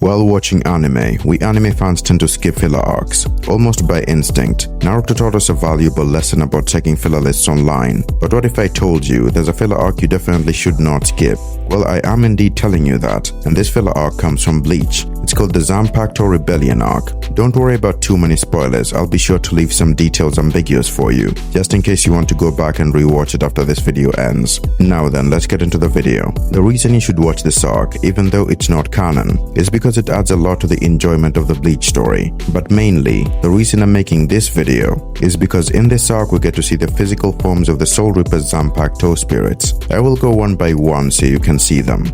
While watching anime, we anime fans tend to skip filler arcs, almost by instinct. Naruto taught us a valuable lesson about checking filler lists online. But what if I told you there's a filler arc you definitely should not skip? Well, I am indeed telling you that, and this filler arc comes from Bleach. It's called the Zanpakuto Rebellion arc. Don't worry about too many spoilers, I'll be sure to leave some details ambiguous for you, just in case you want to go back and rewatch it after this video ends. Now then, let's get into the video. The reason you should watch this arc, even though it's not canon, is because it adds a lot to the enjoyment of the Bleach story. But mainly, the reason I'm making this video is because in this arc we get to see the physical forms of the Soul Reaper's Zanpakuto spirits. I will go one by one so you can see them.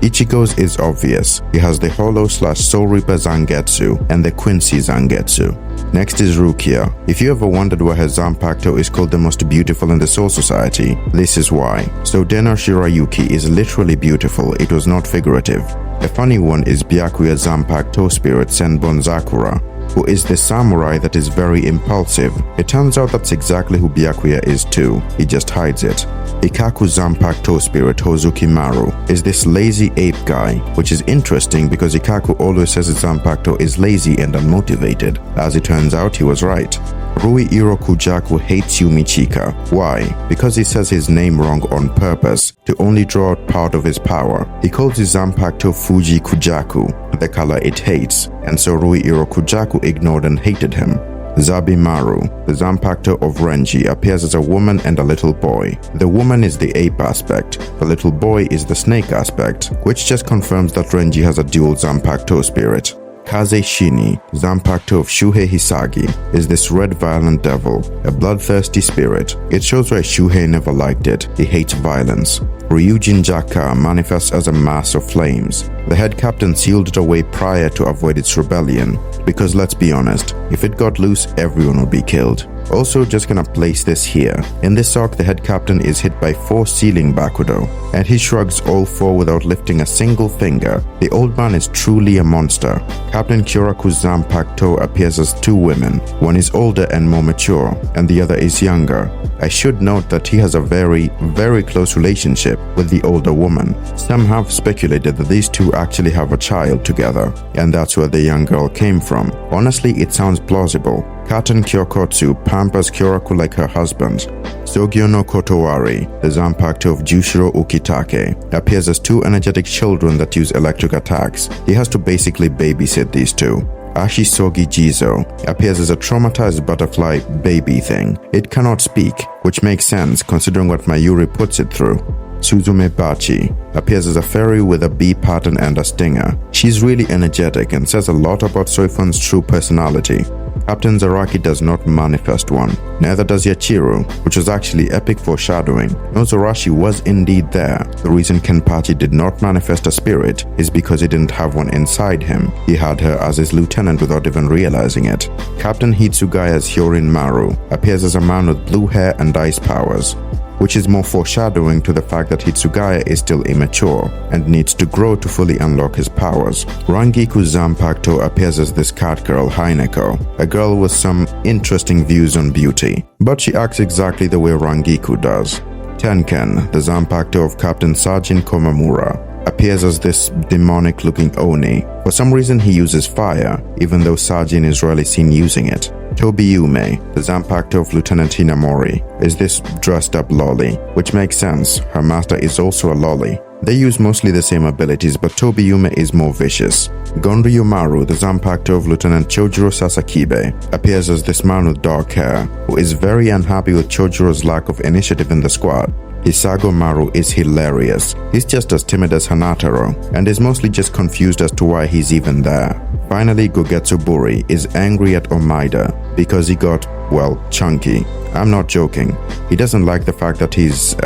Ichigo's is obvious. He has the Hollow/Soul Reaper Zangetsu and the Quincy Zangetsu. Next is Rukia. If you ever wondered why her Zanpakuto is called the most beautiful in the Soul Society, this is why. So Denno Shirayuki is literally beautiful, it was not figurative. A funny one is Byakuya's Zanpakuto spirit Senbon Zakura, who is the samurai that is very impulsive. It turns out that's exactly who Byakuya is too, he just hides it. Ikaku's Zanpakuto spirit Hozuki Maru is this lazy ape guy, which is interesting because Ikaku always says his Zanpakuto is lazy and unmotivated. As it turns out, he was right. Rui Kujaku hates Yumi Chika. Why? Because he says his name wrong on purpose, to only draw out part of his power. He calls his Zanpakuto Fuji Kujaku, the color it hates, and so Rui Kujaku ignored and hated him. Zabimaru, the Zanpakuto of Renji, appears as a woman and a little boy. The woman is the ape aspect, the little boy is the snake aspect, which just confirms that Renji has a dual Zanpakuto spirit. Kaze Shini, Zanpakuto of Shuhei Hisagi, is this red violent devil, a bloodthirsty spirit. It shows why Shuhei never liked it, he hates violence. Ryujin Jaka manifests as a mass of flames. The head captain sealed it away prior to avoid its rebellion, because let's be honest, if it got loose, everyone would be killed. Also, just gonna place this here. In this arc, the head captain is hit by 4 sealing Bakudo, and he shrugs all 4 without lifting a single finger. The old man is truly a monster. Captain Kyoraku's Zanpakuto appears as 2 women. One is older and more mature, and the other is younger. I should note that he has a very, very close relationship with the older woman. Some have speculated that these two actually have a child together, and that's where the young girl came from. Honestly, it sounds plausible. Katen Kyokotsu pampers Kyoraku like her husband. Sogyo no Kotowari, the Zanpakuto of Jushiro Ukitake, appears as 2 energetic children that use electric attacks. He has to basically babysit these 2. Ashisogi Jizo appears as a traumatized butterfly baby thing. It cannot speak, which makes sense considering what Mayuri puts it through. Suzume Bachi appears as a fairy with a bee pattern and a stinger. She's really energetic and says a lot about Soifon's true personality. Captain Zaraki does not manifest one. Neither does Yachiru, which was actually epic foreshadowing. Nozarashi was indeed there. The reason Kenpachi did not manifest a spirit is because he didn't have one inside him. He had her as his lieutenant without even realizing it. Captain Hitsugaya's Hyorin Maru appears as a man with blue hair and ice powers, which is more foreshadowing to the fact that Hitsugaya is still immature and needs to grow to fully unlock his powers. Rangiku's Zanpakuto appears as this cat girl Haineko, a girl with some interesting views on beauty, but she acts exactly the way Rangiku does. Tenken, the Zanpakuto of Captain Sajin Komamura, appears as this demonic-looking Oni. For some reason he uses fire, even though Sajin is rarely seen using it. Tobiyume, the Zanpakuto of Lieutenant Hinamori, is this dressed-up lolly, which makes sense, her master is also a lolly. They use mostly the same abilities, but Tobiyume is more vicious. Gonryu Maru, the Zanpakuto of Lieutenant Chojuro Sasakibe, appears as this man with dark hair, who is very unhappy with Chojiro's lack of initiative in the squad. Hisago Maru is hilarious. He's just as timid as Hanataro, and is mostly just confused as to why he's even there. Finally, Gogetsu Buri is angry at Omaida because he got, well, chunky. I'm not joking. He doesn't like the fact that he's,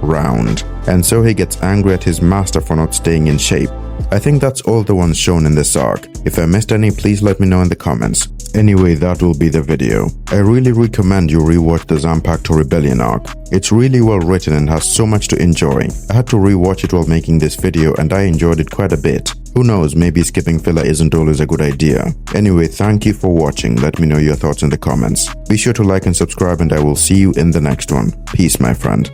round, and so he gets angry at his master for not staying in shape. I think that's all the ones shown in this arc. If I missed any, please let me know in the comments. Anyway, that will be the video. I really recommend you rewatch the Zanpakuto Rebellion arc. It's really well written and has so much to enjoy. I had to rewatch it while making this video and I enjoyed it quite a bit. Who knows, maybe skipping filler isn't always a good idea. Anyway, thank you for watching. Let me know your thoughts in the comments. Be sure to like and subscribe and I will see you in the next one. Peace, my friend.